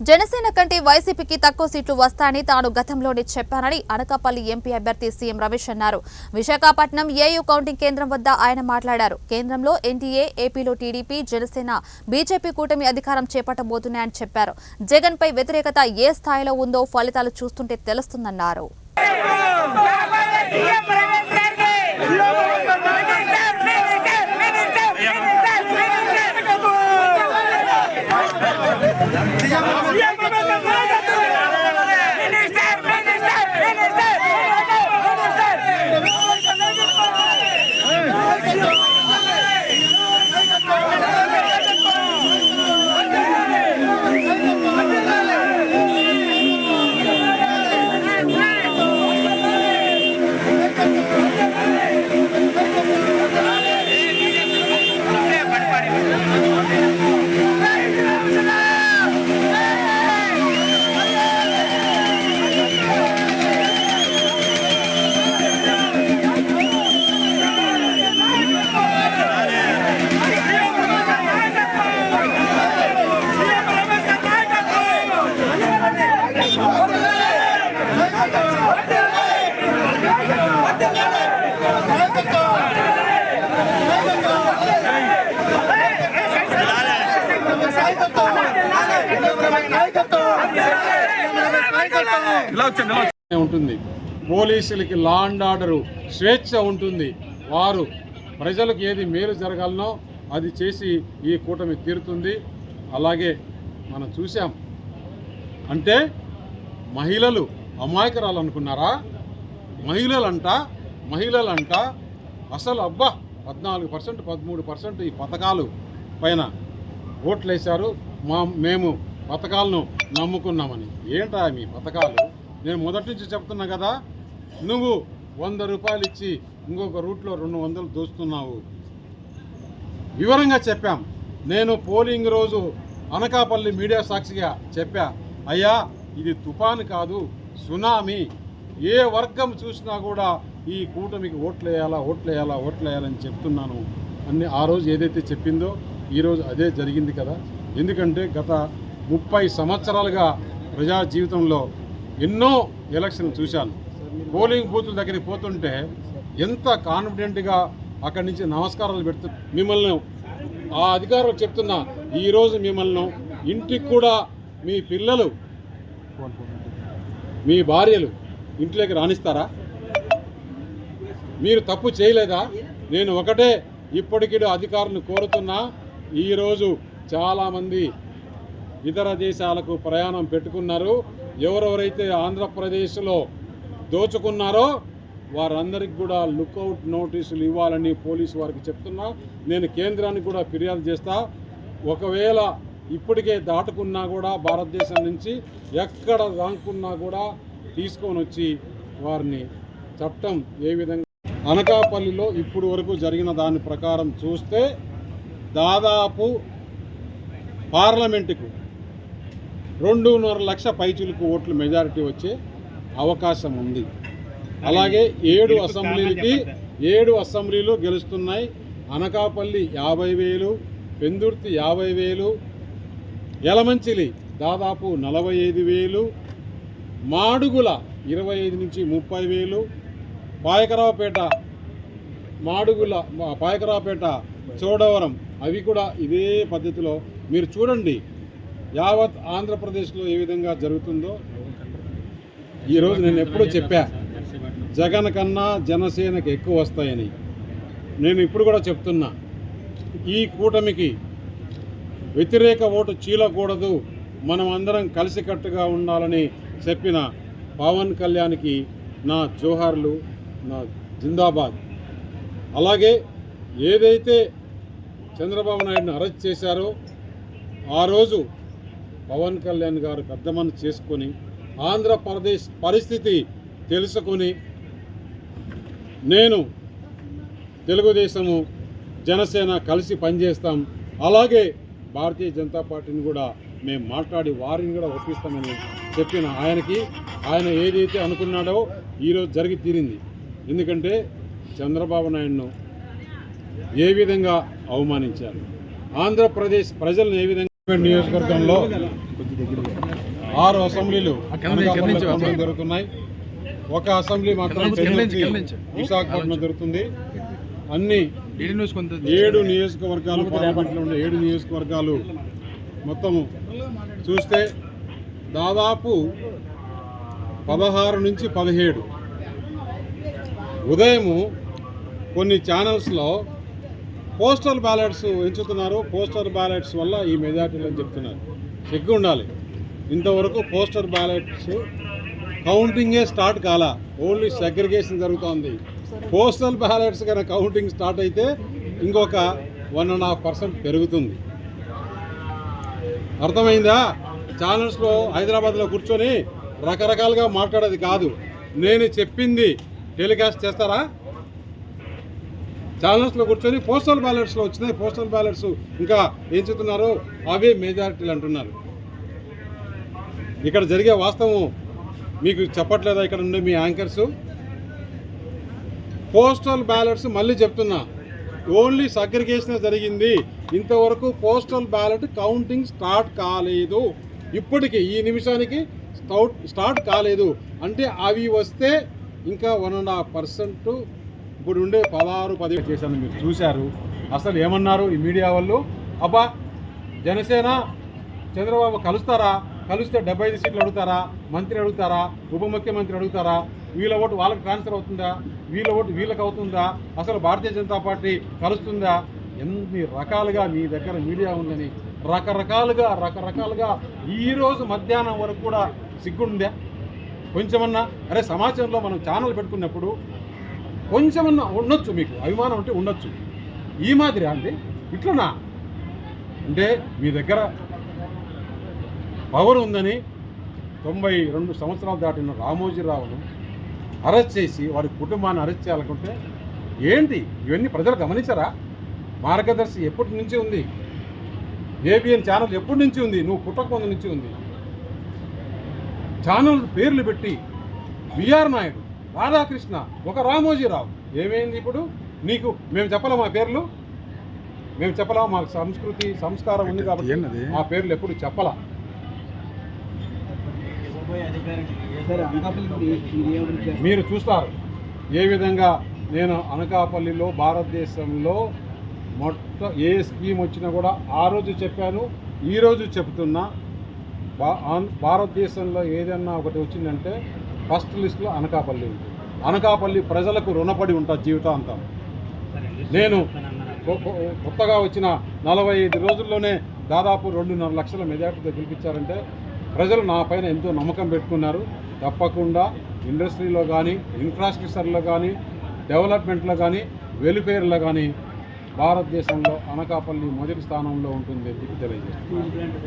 జనసేన కంటే వైసీపీకి తక్కువ సీట్లు వస్తాయని తాను గతంలోనే చెప్పానని అనకాపల్లి ఎంపీ అభ్యర్థి సీఎం రమేష్ అన్నారు. విశాఖపట్నం ఏయూ కౌంటింగ్ కేంద్రం వద్ద ఆయన మాట్లాడారు. కేంద్రంలో ఎన్డీఏ, ఏపీలో టీడీపీ, జనసేన, బీజేపీ కూటమి అధికారం చేపట్టబోతున్నాయని చెప్పారు. జగన్ పై వ్యతిరేకత ఏ స్థాయిలో ఉందో ఫలితాలు చూస్తుంటే తెలుస్తుందన్నారు. ఉంటుంది. పోలీసులకి లా అండ్ ఆర్డర్ స్వేచ్ఛ ఉంటుంది. వారు ప్రజలకు ఏది మేలు జరగాలనో అది చేసి ఈ కూటమి తీరుతుంది. అలాగే మనం చూసాం. అంటే మహిళలు అమాయకురాలు అనుకున్నారా? మహిళలంట అసలు 14%, 13% ఈ పథకాలు పైన ఓట్లేశారు. మేము పథకాలను నమ్ముకున్నామని. ఏంటా మీ పథకాలు? నేను మొదటి నుంచి చెప్తున్నా కదా, నువ్వు 100 రూపాయలు ఇచ్చి ఇంకొక రూట్లో 200 దోస్తున్నావు. వివరంగా చెప్పాం. నేను పోలింగ్ రోజు అనకాపల్లి మీడియా సాక్షిగా చెప్పా, అయ్యా ఇది తుఫాను కాదు, సునామీ. ఏ వర్గం చూసినా కూడా ఈ కూటమికి ఓట్లేయాలని చెప్తున్నాను అన్ని. ఆ రోజు ఏదైతే చెప్పిందో ఈరోజు అదే జరిగింది కదా. ఎందుకంటే గత 30 సంవత్సరాలుగా ప్రజా జీవితంలో ఎన్నో ఎలక్షన్ చూశాను. పోలింగ్ బూతుల దగ్గరికి పోతుంటే ఎంత కాన్ఫిడెంట్గా అక్కడి నుంచి నమస్కారాలు పెడుతూ మిమ్మల్ని ఆ అధికారులు చెప్తున్నా, ఈరోజు మిమ్మల్ని ఇంటికి కూడా మీ పిల్లలు, మీ భార్యలు ఇంట్లోకి రాణిస్తారా? మీరు తప్పు చేయలేదా? నేను ఒకటే ఇప్పటికీ అధికారులను కోరుతున్నా. ఈరోజు చాలామంది ఇతర దేశాలకు ప్రయాణం పెట్టుకున్నారు. ఎవరెవరైతే ఆంధ్రప్రదేశ్లో దోచుకున్నారో వారందరికీ కూడా లుక్అవుట్ నోటీసులు ఇవ్వాలని పోలీసు వారికి చెప్తున్నా. నేను కేంద్రానికి కూడా ఫిర్యాదు చేస్తా. ఒకవేళ ఇప్పటికే దాటుకున్నా కూడా భారతదేశం నుంచి ఎక్కడ దాక్కున్నా కూడా తీసుకొని వచ్చి వారిని చట్టం ఏ విధంగా. అనకాపల్లిలో ఇప్పుడు వరకు జరిగిన దాని ప్రకారం చూస్తే దాదాపు పార్లమెంటుకు 2.5 లక్షల పైచులకు ఓట్లు మెజారిటీ వచ్చే అవకాశం ఉంది. అలాగే 7 అసెంబ్లీలు గెలుస్తున్నాయి. అనకాపల్లి 50,000, పెందుర్తి 50,000, యలమంచిలి దాదాపు 45,000, మాడుగుల 25 నుంచి 30,000, పాయకరావుపేట, చోడవరం అవి కూడా ఇదే పద్ధతిలో. మీరు చూడండి యావత్ ఆంధ్రప్రదేశ్లో ఏ విధంగా జరుగుతుందో. ఈరోజు నేను ఎప్పుడూ చెప్పా, జగన్ కన్నా జనసేనకి ఎక్కువ వస్తాయని. నేను ఇప్పుడు కూడా చెప్తున్నా, ఈ కూటమికి వ్యతిరేక ఓటు చీలకూడదు, మనం అందరం కలిసికట్టుగా ఉండాలని చెప్పిన పవన్ కళ్యాణ్కి నా జోహార్లు, నా జిందాబాద్. అలాగే ఏదైతే చంద్రబాబు నాయుడుని అరెస్ట్ చేశారో ఆ రోజు పవన్ కళ్యాణ్ గారు పెద్ద మనసు చేసుకొని ఆంధ్రప్రదేశ్ పరిస్థితి తెలుసుకొని నేను తెలుగుదేశము జనసేన కలిసి పనిచేస్తాం, అలాగే భారతీయ జనతా పార్టీని కూడా మేము మాట్లాడి వారిని కూడా ఒప్పిస్తామని చెప్పిన ఆయన ఏదైతే అనుకున్నాడో ఈరోజు జరిగి తీరింది. ఎందుకంటే చంద్రబాబు నాయుడును ఏ విధంగా అవమానించారు, ఆంధ్రప్రదేశ్ ప్రజలను ఏ విధంగా నియోజకవర్గంలో 6 అసెంబ్లీలు అనకాపల్లిలో జరుగుతున్నాయి. ఒక అసెంబ్లీ మాత్రం విశాఖపట్నం జరుగుతుంది. అన్ని 7 నియోజకవర్గాలు, పార్లమెంట్లో ఉండే 7 నియోజకవర్గాలు మొత్తము చూస్తే దాదాపు 16 నుంచి 17 ఉదయము కొన్ని ఛానల్స్లో పోస్టల్ బ్యాలెట్స్ ఎంచుతున్నారు. పోస్టల్ బ్యాలెట్స్ వల్ల ఈ మెజార్టీలు అని చెప్తున్నారు. సిగ్గు ఉండాలి. ఇంతవరకు పోస్టల్ బ్యాలెట్స్ కౌంటింగే స్టార్ట్ కాలా, ఓన్లీ సెగ్రిగేషన్ జరుగుతోంది. పోస్టల్ బ్యాలెట్స్ కనుక కౌంటింగ్ స్టార్ట్ అయితే ఇంకొక 1.5% పెరుగుతుంది. అర్థమైందా? ఛానల్స్లో హైదరాబాద్లో కూర్చొని రకరకాలుగా మాట్లాడేది కాదు. నేను చెప్పింది టెలికాస్ట్ చేస్తారా? ఛానల్స్లో కూర్చొని పోస్టల్ బ్యాలెట్స్లో వచ్చినాయి, పోస్టల్ బ్యాలెట్స్ ఇంకా ఏం చెప్తున్నారు, అవే మెజారిటీలు అంటున్నారు. ఇక్కడ జరిగే వాస్తవం మీకు చెప్పట్లేదా? ఇక్కడ ఉండే మీ యాంకర్స్ పోస్టల్ బ్యాలెట్స్ మళ్ళీ చెప్తున్నా, ఓన్లీ సగ్రిగేషన్ జరిగింది. ఇంతవరకు పోస్టల్ బ్యాలెట్ కౌంటింగ్ స్టార్ట్ కాలేదు. ఇప్పటికి ఈ నిమిషానికి స్టార్ట్ కాలేదు. అంటే అవి వస్తే ఇంకా 1.5%. ఇప్పుడు ఉండే 16-17 చేశాను, మీరు చూశారు. అసలు ఏమన్నారు ఈ మీడియా వాళ్ళు? అబ్బా జనసేన చంద్రబాబు కలుస్తారా, కలిస్తే 75 సీట్లు అడుగుతారా, మంత్రి అడుగుతారా, ఉప ముఖ్యమంత్రి అడుగుతారా, వీళ్ళ ఓటు వాళ్ళకి ట్రాన్స్ఫర్ అవుతుందా, వీళ్ళ ఓటు వీళ్ళకి అవుతుందా, అసలు భారతీయ జనతా పార్టీ కలుస్తుందా? ఎన్ని రకాలుగా మీ దగ్గర మీడియా ఉందని రకరకాలుగా ఈరోజు మధ్యాహ్నం వరకు కూడా సిగ్గుందా కొంచెమన్నా? అరే సమాజంలో మనం ఛానల్ పెట్టుకున్నప్పుడు కొంచెమన్నా ఉండొచ్చు, మీకు అభిమానం అంటే ఉండొచ్చు. ఈ మాదిరి అండి ఇట్లనా? అంటే మీ దగ్గర పవర్ ఉందని 92 సంవత్సరాలు దాటిన రామోజీరావును అరెస్ట్ చేసి వాడి కుటుంబాన్ని అరెస్ట్ చేయాలనుకుంటే ఏంటి? ఇవన్నీ ప్రజలు గమనించరా? మార్గదర్శి ఎప్పటి నుంచి ఉంది? ఏబిఎన్ ఛానల్ ఎప్పటి నుంచి ఉంది? నువ్వు పుట్టకముందు నుంచి ఉంది. ఛానల్ పేర్లు పెట్టి బిఆర్ నాయుడు, రాధాకృష్ణ, ఒక రామోజీరావు. ఏమైంది ఇప్పుడు నీకు? మేము చెప్పలేము ఆ పేర్లు, మేము చెప్పలేము. మాకు సంస్కృతి సంస్కారం ఉంది కాబట్టి ఆ పేర్లు ఎప్పుడు చెప్పలా. మీరు చూస్తారు ఏ విధంగా నేను అనకాపల్లిలో భారతదేశంలో ఏ స్కీమ్ వచ్చినా కూడా ఆ రోజు చెప్పాను, ఈరోజు చెప్తున్నా. భారతదేశంలో ఏదన్నా ఒకటి వచ్చిందంటే ఫస్ట్ లిస్టులో అనకాపల్లి ఉంటుంది. అనకాపల్లి ప్రజలకు రుణపడి ఉంటా జీవితాంతం. నేను కొత్తగా వచ్చిన 45 రోజుల్లోనే దాదాపు 2.5 లక్షల మెజార్టీతో గెలిపించారంటే ప్రజలు నా పైన ఎంతో నమ్మకం పెట్టుకున్నారు. తప్పకుండా ఇండస్ట్రీలో కానీ, ఇన్ఫ్రాస్ట్రక్చర్లో కానీ, డెవలప్మెంట్లో కానీ, వెల్ఫేర్లో కానీ భారతదేశంలో అనకాపల్లి మొదటి స్థానంలో ఉంటుంది అని తెలియజేస్తుంది.